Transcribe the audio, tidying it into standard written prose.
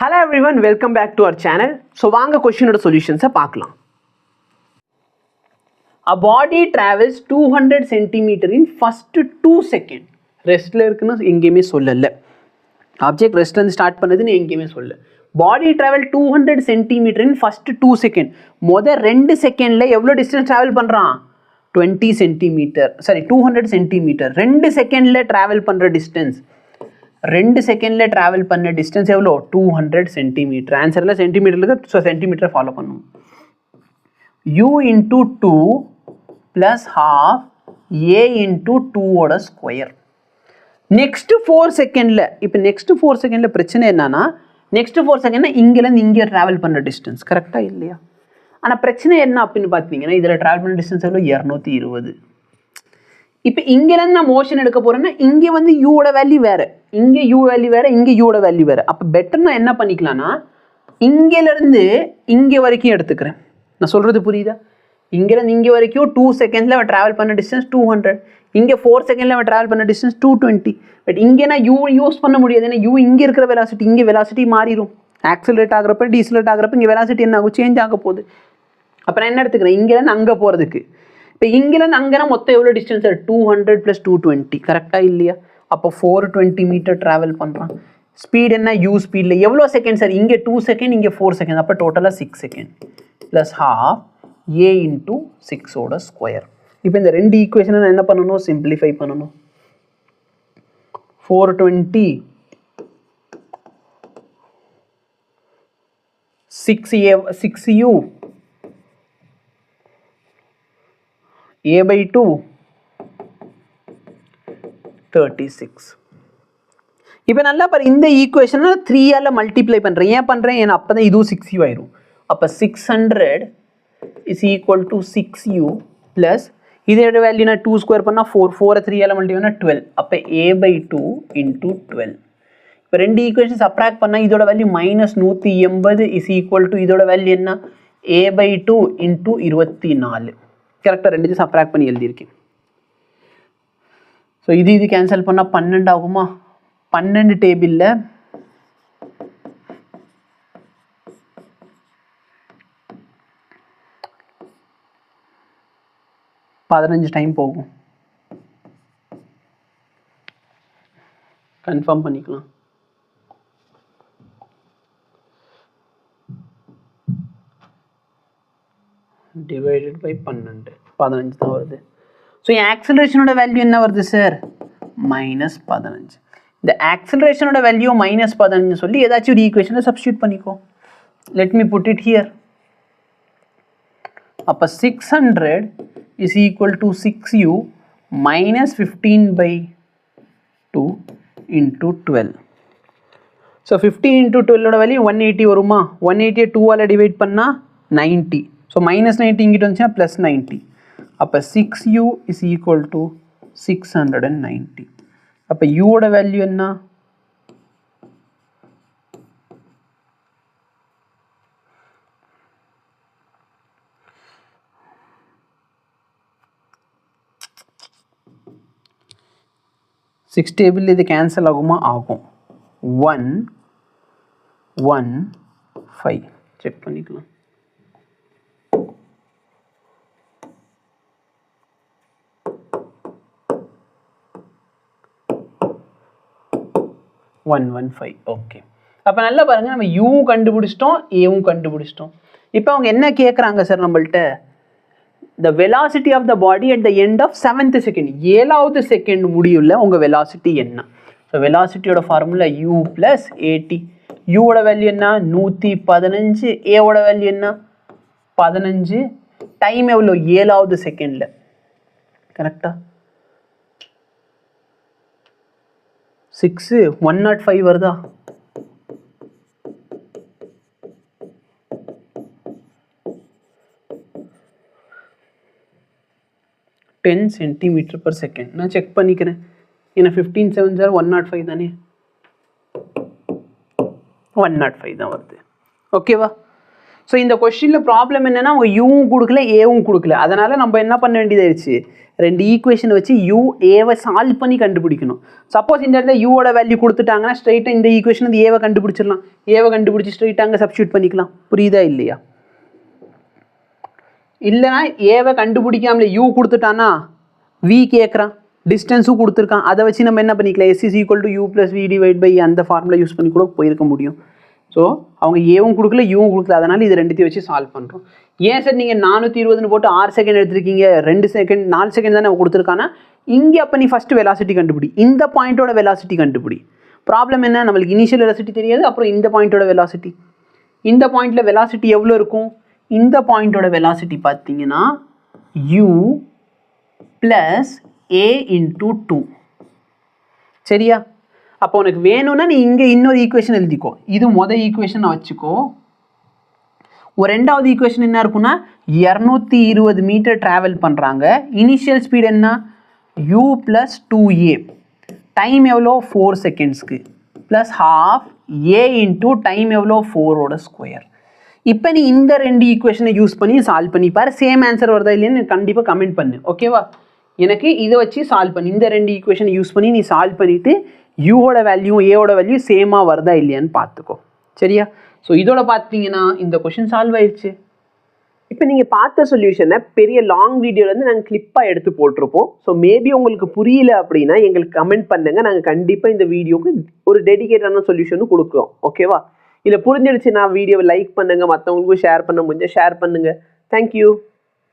Hello everyone, welcome back to our channel. So வாங்க கொஸ்டினோட சொல்யூஷன்ஸை பார்க்கலாம். A body travels 200 cm in first 2 seconds. ரெஸ்ட்ல இருக்குன்னு எங்கேயுமே சொல்லல. ஆப்ஜெக்ட் ரெஸ்ட்ல இருந்து ஸ்டார்ட் பண்ணதுன்னு எங்கேயுமே சொல்லல. பாடி travel 200 cm in first 2 seconds. மொத 2 செகண்ட்ல எவ்வளோ டிஸ்டன்ஸ் டிராவல் பண்றான்? 20 cm. Sorry 200 cm. 2 செகண்ட்ல டிராவல் பண்ற டிஸ்டன்ஸ் 2 செகண்ட்ல டிராவல் பண்ண டிஸ்டன்ஸ் எவ்வளோ? 200 சென்டிமீட்டர். ஆன்சரில் சென்டிமீட்டர் இருக்கு, ஸோ சென்டிமீட்டரை ஃபாலோ பண்ணணும். u into 2 plus half A into 2ஓட square. Next 4 செகண்டில், இப்போ நெக்ஸ்ட் 4 செகண்டில் பிரச்சனை என்னன்னா, நெக்ஸ்ட் 4 செகண்ட்னா இங்கேருந்து இங்கே ட்ராவல் பண்ணுற டிஸ்டன்ஸ் கரெக்டாக இல்லையா? ஆனால் பிரச்சனை என்ன அப்படின்னு பார்த்தீங்கன்னா, இதில் ட்ராவல் பண்ண டிஸ்டன்ஸ் எவ்வளோ? 220. இப்போ இங்கேருந்து நான் மோஷன் எடுக்க போகிறேன்னா இங்கே வந்து யூவோட வேல்யூ வேறு, இங்கே யூ வேல்யூ வேறு, இங்கே யூவோட வேல்யூ வேறு. அப்போ பெட்டர் நான் என்ன பண்ணிக்கலாம்னா, இங்கேருந்து இங்கே வரைக்கும் எடுத்துக்கிறேன். நான் சொல்கிறது புரியுதா? இங்கேருந்து இங்கே வரைக்கும் 2 செகண்ட்ஸில் அவன் ட்ராவல் பண்ண டிஸ்டன்ஸ் 200, இங்கே 4 செகண்டில் அவன் ட்ராவல் பண்ண டிஸ்டன்ஸ் 220. பட் இங்கே நான் யூ யூஸ் பண்ண முடியாது, ஏன்னா யூ இங்கே இருக்கிற வெலாசிட்டி, இங்கே வெலாசிட்டி மாறிடும். ஆக்சிலரேட் ஆகிறப்ப டீசலரேட் ஆகிறப்ப இங்கே வெலாசிட்டி என்ன ஆகும்? சேஞ்ச் ஆக போகுது. அப்போ நான் என்ன எடுத்துக்கிறேன்? இங்கேருந்து அங்கே போகிறதுக்கு. இப்போ இங்கேருந்து அங்கேனா மொத்தம் எவ்வளோ டிஸ்டன்ஸ்? 200 + 220 கரெக்டாக இல்லையா? அப்போ 420 மீட்டர் ட்ராவல் பண்ணுறான். ஸ்பீட் என்ன? யூ ஸ்பீடில் எவ்வளோ செகண்ட் சார்? இங்கே 2 செகண்ட், இங்கே 4 செகண்ட், அப்போ டோட்டலாக 6 second plus half A into 6ஓட square. இப்போ இந்த ரெண்டு ஈக்குவேஷனை நான் என்ன பண்ணணும்? சிம்பிளிஃபை பண்ணணும். 420 6u a by 2 36. இப்போ நல்லா பாரு, இந்த ஈக்குவேஷனை 3ஆல் மல்டிப்ளை பண்ணுறேன். ஏன் பண்ணுறேன்? ஏன்னா அப்போ தான் இதுவும் 6u ஆயிரும். அப்போ 600 is equal to 6u plus இதோட வேல்யூ நான் 2 ஸ்கொயர் பண்ணால் 4, 4 3ஆல் மல்டிப்ளை பண்ணால் 12. அப்போ a by 2 into 12. இப்போ ரெண்டு ஈக்குவேஷன் சப்ராக்ட் பண்ணால் இதோட வேல்யூ -180 is equal to இதோட வேல்யூ என்ன? a by 2 into 24. கரெக்டாக ரெண்டு சப்ராக்ட் பண்ணி எழுதியிருக்கேன். ஸோ இது கேன்சல் பண்ணால் 12 ஆகுமா? 12 டேபிளில் 15 டைம் போகும். கன்ஃபார்ம் பண்ணிக்கலாம். டிவைடட் பை 12, 15 தான் வருது. ஸோ என் ஆக்சலரேஷனோட வேல்யூ என்ன வருது சார்? -15. இந்த ஆக்சலரேஷனோட வேல்யூ -15 சொல்லி ஏதாச்சும் ஒரு ஈக்குவேஷனை சப்ஸ்டியூட் பண்ணிக்கோ. Let me put it here. அப்போ 600 is equal to 6u minus 15 by 2 into 12. So 15 into 12ஓட வேல்யூ 180 வருமா? 180 2ஆல் டிவைட் பண்ணால் 90. ஸோ -90 இங்கிட்ட வந்துச்சுன்னா +90. அப்போ 6u is equal to 690. அப்போ யூவோட வேல்யூ என்ன? சிக்ஸ் டேபிள் இது கேன்சல் ஆகுமா? ஆகும். 115 செக் பண்ணிக்கலாம். ஓகே. அப்போ நல்லா பாருங்க, நம்ம யூவும் கண்டுபிடிச்சிட்டோம், ஏவும் கண்டுபிடிச்சிட்டோம். இப்போ அவங்க என்ன கேட்குறாங்க சார் நம்மள்ட்ட? the velocity of the body at the end of 7th second, 7வது செகண்ட் முடியுள்ள உங்கள் வெலாசிட்டி என்ன? ஸோ வெலாசிட்டியோட ஃபார்முலா u + at. யூவோட வேல்யூ என்ன? 115. ஏவோட வேல்யூ என்ன? 15. டைம் எவ்வளோ? 7வது செகண்டில். கரெக்டா? 6 105 வருதா? Ten centimetre per second. நான் செக் பண்ணிக்கிறேன். ஏன்னா 15 7 105 தானே? 105 தான் வருது. ஓகேவா? ஸோ இந்த கொஸ்டினில் ப்ராப்ளம் என்னென்னா அவங்க யூவும் கொடுக்கல ஏவும் கொடுக்கல. அதனால் நம்ம என்ன பண்ண வேண்டியதாகிடுச்சு, ரெண்டு ஈக்குவேஷனை வச்சு யூ ஏவை சால்வ் பண்ணி கண்டுபிடிக்கணும். சப்போஸ் இந்த இடத்துல யூவோட வேல்யூ கொடுத்துட்டாங்கன்னா ஸ்ட்ரைட்டாக இந்த ஈக்குவேஷன் வந்து ஏவை கண்டுபிடிச்சிடலாம். ஏவை கண்டுபிடிச்சி ஸ்ட்ரைட்டாக அங்கே சப்ஸ்டியூட் பண்ணிக்கலாம். புரியுதா இல்லையா? இல்லைனா ஏவை கண்டுபிடிக்காமலே யூ கொடுத்துட்டான்னா வி கேட்குறான், டிஸ்டன்ஸும் கொடுத்துருக்கான். அதை வச்சு நம்ம என்ன பண்ணிக்கலாம், s is equal to u plus v divide by அந்த ஃபார்முலா யூஸ் பண்ணி கூட போயிருக்க முடியும். ஸோ அவங்க ஏவும் கொடுக்கல யூவும் கொடுக்கல, அதனால் இது ரெண்டுத்தையும் வச்சு சால்வ் பண்ணுறோம். ஏன் சார் நீங்கள் 420 போட்டு 6 செகண்ட் எடுத்துருக்கீங்க, 2 செகண்ட் 4 செகண்ட் தானே கொடுத்துருக்கானா, இங்கே அப்போ நீ ஃபஸ்ட்டு வெலாசிட்டி கண்டுபிடி, இந்த பாயிண்ட்டோட வெலாசிட்டி கண்டுபிடி. ப்ராப்ளம் என்ன, நம்மளுக்கு இனிஷியல் வெலாசிட்டி தெரியாது, அப்புறம் இந்த பாயிண்ட்டோட வெலாசிட்டி. இந்த பாயிண்ட்டில் வெலாசிட்டி எவ்வளோ இருக்கும், இந்த பாயிண்ட்டோட வெலாசிட்டி பார்த்தீங்கன்னா u ப்ளஸ் a இன்டூ 2. சரியா? அப்போ உனக்கு வேணும்னா நீ இங்கே இன்னொரு ஈக்குவேஷன் எழுதிக்கோ. இது மொதல் ஈக்குவேஷனை வச்சுக்கோ. ஒரு ரெண்டாவது ஈக்குவேஷன் என்ன இருக்குன்னா 220 மீட்டர் ட்ராவல் பண்ணுறாங்க. இனிஷியல் ஸ்பீட் என்ன, u ப்ளஸ் 2a. டைம் எவ்வளோ 4 செகண்ட்ஸ்க்கு plus half a into time எவ்வளோ 4ஓட ஸ்கொயர். இப்போ நீ இந்த ரெண்டு ஈக்குவேஷனை யூஸ் பண்ணி சால்வ் பண்ணிப்பார். சேம் ஆன்சர் வருதா இல்லையான்னு கண்டிப்பாக கமெண்ட் பண்ணு. ஓகேவா? எனக்கு இதை வச்சு சால்வ் பண்ணி இந்த ரெண்டு ஈக்குவேஷனை யூஸ் பண்ணி நீ சால்வ் பண்ணிவிட்டு யூவோட வேல்யூ ஏவோட வேல்யூ சேமாக வருதா இல்லையான்னு பார்த்துக்கோ. சரியா? ஸோ இதோட பார்த்தீங்கன்னா இந்த கொஷின் சால்வ் ஆயிடுச்சு. இப்போ நீங்கள் பார்த்த சொல்யூஷனை பெரிய லாங் வீடியோலேருந்து நாங்கள் கிளிப்பாக எடுத்து போட்டிருப்போம். ஸோ மேபி உங்களுக்கு புரியல அப்படின்னா எங்களுக்கு கமெண்ட் பண்ணுங்கள். நாங்கள் கண்டிப்பாக இந்த வீடியோக்கு ஒரு டெடிகேட்டான சொல்யூஷனும் கொடுக்குறோம். ஓகேவா? இல்லை புரிஞ்சிடுச்சு, நான் வீடியோவை லைக் பண்ணுங்கள், மற்றவங்களுக்கும் ஷேர் பண்ண முடிஞ்சால் ஷேர் பண்ணுங்கள். தேங்க்யூ.